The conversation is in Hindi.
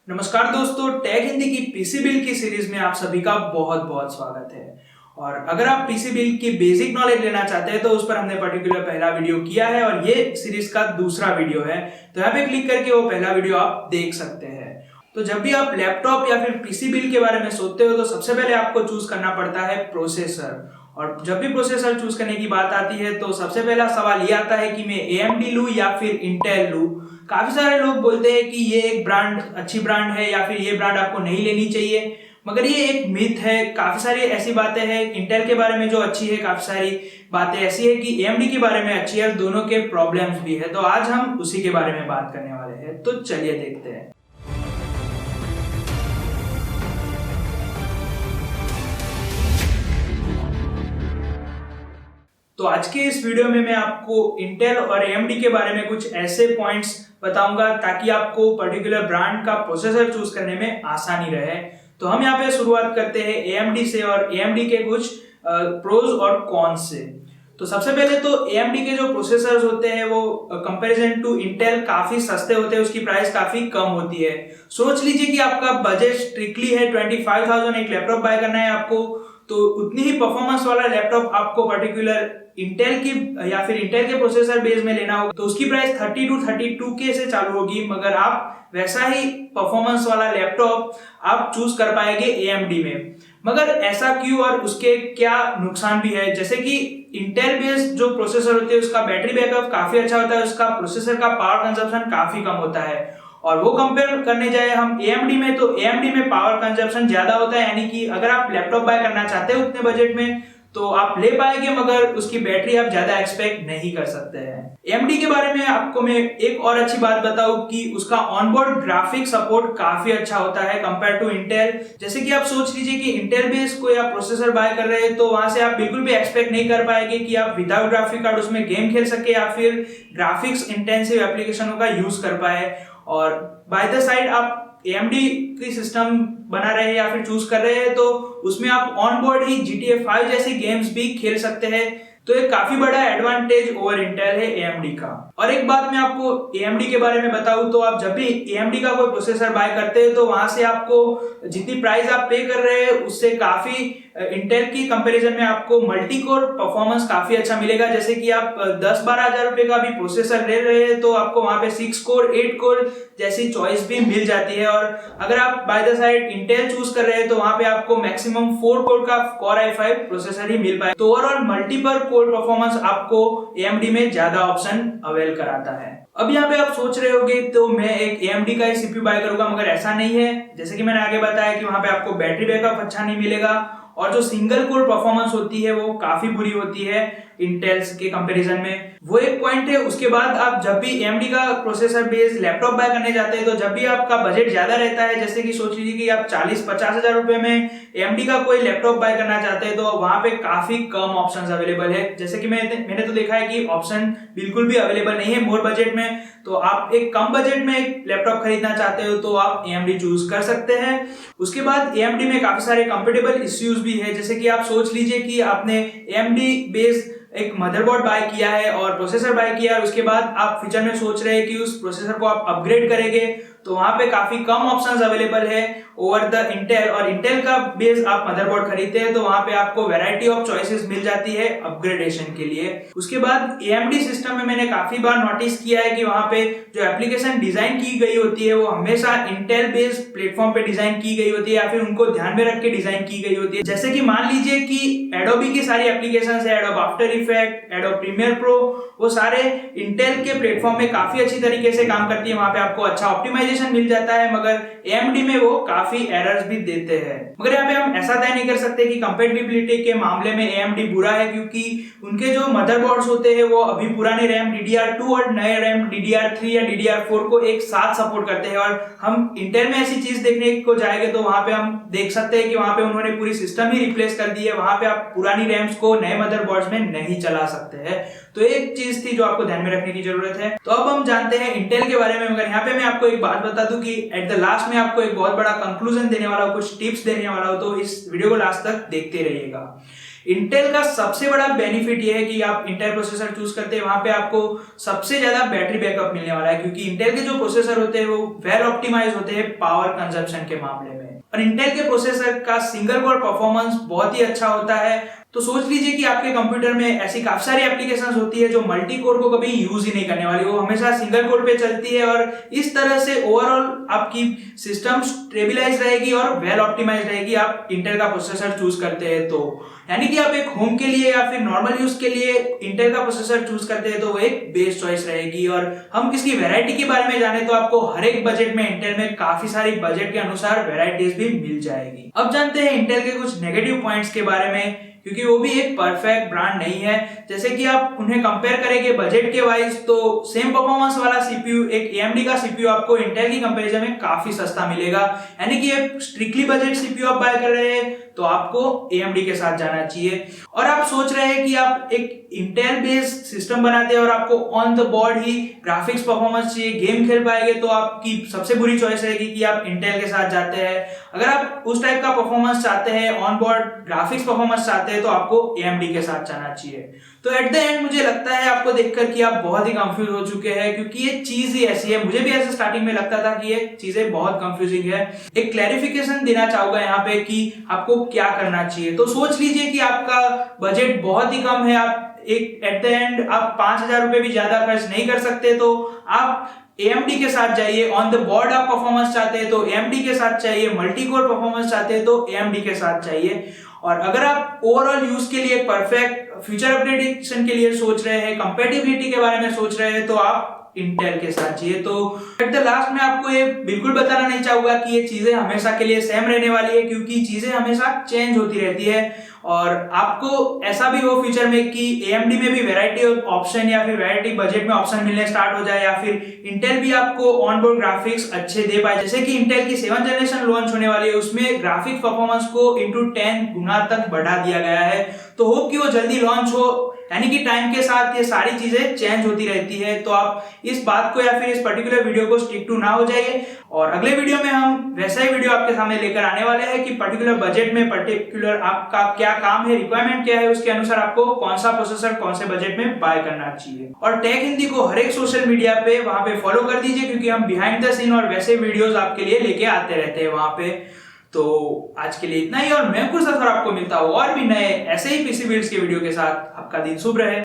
नमस्कार दोस्तों, टेक हिंदी की पीसी बिल्ड की सीरीज में आप सभी का बहुत बहुत स्वागत है। और अगर आप पीसी बिल्ड की बेसिक नॉलेज लेना चाहते हैं तो उस पर हमने पर्टिकुलर पहला वीडियो किया है और ये सीरीज का दूसरा वीडियो है। तो यहाँ पे क्लिक करके वो पहला वीडियो आप देख सकते हैं। तो जब भी आप लैपटॉप या फिर पीसी बिल्ड के बारे में सोचते हो तो सबसे पहले आपको चूज करना पड़ता है प्रोसेसर। और जब भी प्रोसेसर चूज करने की बात आती है तो सबसे पहला सवाल ये आता है कि मैं AMD लूं या फिर इंटेल लूं। काफी सारे लोग बोलते हैं कि ये एक ब्रांड अच्छी ब्रांड है या फिर ये ब्रांड आपको नहीं लेनी चाहिए, मगर ये एक मिथ है। काफी सारी ऐसी बातें हैं इंटेल के बारे में जो अच्छी है, काफी सारी बातें ऐसी है कि AMD के बारे में अच्छी है। दोनों के प्रॉब्लम्स भी है, तो आज हम उसी के बारे में बात करने वाले हैं। तो चलिए देखते हैं। तो आज के इस वीडियो में मैं आपको इंटेल और AMD के बारे में कुछ ऐसे पॉइंट्स बताऊंगा ताकि आपको पर्टिकुलर ब्रांड का प्रोसेसर चूज करने में आसानी रहे। तो हम यहाँ पे शुरुआत करते हैं AMD से और AMD के कुछ प्रोज और कॉन्स से। तो सबसे पहले तो AMD के जो प्रोसेसर्स होते हैं वो कंपैरिजन टू इंटेल काफी सस्ते होते हैं, उसकी प्राइस काफी कम होती है। सोच लीजिए कि आपका बजट स्ट्रिक्टली है 25,000, एक लैपटॉप बाय करना है आपको, तो उतनी ही परफॉर्मेंस वाला लैपटॉप आपको पर्टिकुलर इंटेल की या फिर इंटेल के प्रोसेसर बेस में लेना होगा तो उसकी प्राइस 30 to 32K से चालू होगी। मगर आप वैसा ही परफॉर्मेंस वाला लैपटॉप आप चूज कर पाएंगे AMD में। मगर ऐसा क्यों और उसके क्या नुकसान भी है? जैसे कि इंटेल बेस्ड जो प्रोसेसर होते हैं उसका बैटरी बैकअप काफी अच्छा होता है, उसका प्रोसेसर का पावर कंजप्शन काफी कम होता है। और वो कंपेयर करने जाए हम AMD में तो AMD में पावर कंजप्शन ज्यादा होता है, यानी कि अगर आप लैपटॉप बाय करना चाहते हैं उतने बजट में तो आप ले पाएंगे, मगर उसकी बैटरी आप ज्यादा एक्सपेक्ट नहीं कर सकते हैं। AMD के बारे में आपको मैं एक और अच्छी बात बताऊं कि उसका ऑनबोर्ड ग्राफिक सपोर्ट काफी अच्छा होता है कंपेयर टू इंटेल। जैसे कि आप सोच लीजिए कि इंटेल बेस कोई आप प्रोसेसर बाय कर रहे हैं तो वहां से आप बिल्कुल भी एक्सपेक्ट नहीं कर पाएंगे कि आप विदाउट ग्राफिक कार्ड उसमें गेम खेल सके या फिर ग्राफिक्स इंटेंसिव एप्लीकेशनों का यूज कर पाए। और बाय द साइड आप AMD की सिस्टम बना रहे हैं या फिर चूज कर रहे हैं तो उसमें आप ऑन बोर्ड ही GTA 5 जैसी गेम्स भी खेल सकते हैं। तो एक काफी बड़ा एडवांटेज ओवर इंटेल है AMD का। और एक बात मैं आपको AMD के बारे में बताऊं तो आप जब भी AMD का कोई प्रोसेसर बाय करते हैं तो वहां से आपको जितनी प्राइस आप पे कर रहे हैं उससे काफी इंटेल की कंपैरिजन में आपको मल्टी कोर परफॉर्मेंस काफी अच्छा मिलेगा। जैसे कि आप 10-12 हजार रुपए का भी प्रोसेसर ले रहे हैं तो आपको वहां पे 6 कोर 8 कोर जैसी चॉइस भी मिल जाती है। और अगर आप by the side Intel choose कर रहे हैं तो वहां पे आपको मैक्सिमम 4 कोर का Core i5 प्रोसेसर ही मिल पाए। तो ओवरऑल मल्टीपल कोर परफॉर्मेंस आपको AMD में ज्यादा ऑप्शन अवेल कराता है। अब यहाँ पे आप सोच रहे होंगे तो मैं एक AMD का ही CPU बाय करूंगा, मगर ऐसा नहीं है। जैसे कि मैंने आगे बताया कि वहां पे आपको बैटरी बैकअप अच्छा नहीं मिलेगा और जो सिंगल कोर परफॉर्मेंस होती है वो काफी बुरी होती है इंटेल्स के कंपैरिजन में। वो एक पॉइंट है। उसके बाद आप जब भी AMD का प्रोसेसर बेस्ड लैपटॉप बाय करने जाते हैं तो जब भी आपका बजट ज्यादा रहता है, जैसे कि सोच लीजिए कि आप 40-50 हजार रुपए में AMD का कोई लैपटॉप बाय करना चाहते हैं तो वहां पे काफी कम ऑप्शंस अवेलेबल है। जैसे कि मैंने तो देखा है कि ऑप्शन बिल्कुल भी अवेलेबल नहीं है मोर बजट में। तो आप एक कम बजट में एक लैपटॉप खरीदना चाहते हो तो आप AMD चूज कर सकते हैं। उसके बाद AMD में काफी सारे कंपेटेबल इश्यूज भी है। जैसे कि आप सोच लीजिए कि आपने AMD बेस्ड एक मदरबोर्ड बाय किया है और प्रोसेसर बाय किया है, उसके बाद आप फ्यूचर में सोच रहे हैं कि उस प्रोसेसर को आप अपग्रेड करेंगे तो वहां पे काफी कम ऑप्शंस अवेलेबल है ओवर द इंटेल। और इंटेल का बेस आप मदरबोर्ड खरीदते हैं तो वहां पे आपको वैरायटी ऑफ चॉइसेस मिल जाती है अपग्रेडेशन के लिए। उसके बाद AMD सिस्टम में मैंने काफी बार नोटिस किया है कि वहां पे जो एप्लीकेशन डिजाइन की गई होती है वो हमेशा इंटेल बेस्ड प्लेटफॉर्म पे डिजाइन की गई होती है या फिर उनको ध्यान में रख के डिजाइन की गई होती है। जैसे कि मान लीजिए कि एडोबी की सारी एप्लीकेशंस है, Adobe After Effect, Adobe Premiere Pro, वो सारे इंटेल के प्लेटफॉर्म में काफी अच्छी तरीके से काम करती है। वहां पे आपको अच्छा ऑप्टिमाइजेशन मिल जाता है, मगर AMD में वो काफी एरर्स भी देते हैं। मगर यहाँ पे हम ऐसा तय नहीं कर सकते कि कंपैटिबिलिटी के मामले में AMD बुरा है, क्योंकि उनके जो मदरबोर्ड्स होते हैं वो अभी पुराने रैम DDR2 और नए रैम DDR3 या DDR4 को एक साथ सपोर्ट करते हैं। और हम इंटेल में ऐसी चीज देखने को जाएंगे तो वहां पे हम देख सकते हैं कि वहां पे उन्होंने पूरी सिस्टम ही रिप्लेस कर दी है। वहां पे आप पुरानी रैम्स को नए मदरबोर्ड्स में नहीं चला सकते हैं। तो एक चीज थी जो आपको ध्यान में रखने की जरूरत है। तो अब हम जानते हैं इंटेल के बारे में। मगर यहाँ पे मैं आपको एक बात बता दूं कि एट द लास्ट में आपको एक बहुत बड़ा कंक्लूजन देने वाला हूं, कुछ टिप्स देने वाला हूं, तो इस वीडियो को लास्ट तक देखते रहिएगा। इंटेल का सबसे बड़ा बेनिफिट ये है कि आप इंटेल प्रोसेसर चूज करते हैं, वहां पे आपको सबसे ज्यादा बैटरी बैकअप मिलने वाला है, क्योंकि इंटेल के जो प्रोसेसर होते हैं वो वेल ऑप्टिमाइज होते हैं पावर कंजप्शन के मामले में। और इंटेल के प्रोसेसर का सिंगल कोर परफॉर्मेंस बहुत ही अच्छा होता है। तो सोच लीजिए कि आपके कंप्यूटर में ऐसी काफी सारी एप्लीकेशंस होती है जो मल्टी कोर को कभी यूज ही नहीं करने वाली, वो हमेशा सिंगल कोर पे चलती है, और इस तरह से ओवरऑल आपकी सिस्टम स्टेबलाइज रहेगी और वेल ऑप्टिमाइज रहेगी आप इंटेल का प्रोसेसर चूज करते हैं तो। यानी कि आप एक होम के लिए या फिर नॉर्मल यूज के लिए इंटेल का प्रोसेसर चूज करते हैं तो वो एक बेस्ट चॉइस रहेगी। और हम इसकी वैरायटी के बारे में जाने तो आपको हर एक बजट में इंटेल में काफी सारी बजट के अनुसार वैरायटीज भी मिल जाएगी। अब जानते हैं इंटेल के कुछ नेगेटिव पॉइंट्स के बारे में, क्योंकि वो भी एक परफेक्ट ब्रांड नहीं है। जैसे कि आप उन्हें कंपेयर करेंगे बजट के वाइज तो सेम परफॉर्मेंस वाला सीपीयू एक AMD का सीपीयू आपको इंटेल की कंपैरिजन में काफी सस्ता मिलेगा। यानी कि एक स्ट्रिक्टली बजट सीपीयू आप बाय कर रहे हैं तो आपको AMD के साथ जाना चाहिए। और आप सोच रहे हैं कि आप एक इंटेल बेस्ड सिस्टम बनाते हैं और आपको on the board he graphics performance चाहिए, गेम खेल पाएंगे, तो आपकी सबसे बुरी चॉइस रहेगी कि आप इंटेल के साथ जाते हैं। अगर आप उस टाइप का परफॉर्मेंस चाहते हैं, ऑन बोर्ड ग्राफिक्स परफॉर्मेंस चाहते हैं, तो आपको AMD के साथ जाना चाहिए। तो एट द एंड मुझे लगता है आपको देखकर कि आप बहुत ही कंफ्यूज हो चुके हैं, क्योंकि ये चीज ही ऐसी है। मुझे भी ऐसे स्टार्टिंग में लगता था कि ये चीजें बहुत कंफ्यूजिंग है। एक क्लैरिफिकेशन देना चाहूंगा यहाँ पे कि आपको क्या करना चाहिए। तो सोच लीजिए कि आपका बजट बहुत ही कम है, आप एक एट द एंड आप 5,000 रुपए भी ज्यादा खर्च नहीं कर सकते, तो आप AMD के साथ जाइए। ऑन द बोर्ड आप परफॉर्मेंस चाहते हैं तो AMD के साथ चाहिए, मल्टी कोर परफॉर्मेंस चाहते हैं तो AMD के साथ चाहिए। और अगर आप ओवरऑल यूज के लिए परफेक्ट फ्यूचर अपडेशन के लिए सोच रहे हैं, कंपैटिबिलिटी के बारे में सोच रहे हैं, तो आप इंटेल के साथ चाहिए। तो एट द लास्ट में आपको ये बिल्कुल बताना नहीं चाहूंगा कि ये चीजें हमेशा के लिए सेम रहने वाली है, क्योंकि चीजें हमेशा चेंज होती रहती है। और आपको ऐसा भी हो फ्यूचर में कि AMD में भी वैरायटी ऑप्शन या फिर वैरायटी बजट में ऑप्शन मिलने स्टार्ट हो जाए, या फिर इंटेल भी आपको ऑन बोर्ड ग्राफिक्स अच्छे दे पाए। जैसे कि इंटेल की 7th जनरेशन लॉन्च होने वाली है, उसमें ग्राफिक्स परफॉर्मेंस को इंटू 10 गुना तक बढ़ा दिया गया है। तो होप कि वो जल्दी लॉन्च हो। यानी कि टाइम के साथ ये सारी चीजें चेंज होती रहती है, तो आप इस बात को या फिर इस पर्टिकुलर वीडियो को स्टिक टू ना हो जाइए। और अगले वीडियो में हम वैसा ही वीडियो आपके सामने लेकर आने वाले हैं कि पर्टिकुलर बजट में पर्टिकुलर आपका क्या काम है, रिक्वायरमेंट क्या है, उसके अनुसार आपको कौन सा प्रोसेसर कौन से बजट में बाय करना चाहिए। और टेक हिंदी को हर एक सोशल मीडिया पे वहां पे फॉलो कर दीजिए, क्योंकि हम बिहाइंड द सीन और वैसे वीडियोस आपके लिए लेके आते रहते हैं वहां पे। तो आज के लिए इतना ही, और मैं कुछ आपको मिलता हूँ और भी नए ऐसे ही पीसी बिल्ड्स के वीडियो के साथ। आपका दिन शुभ रहे।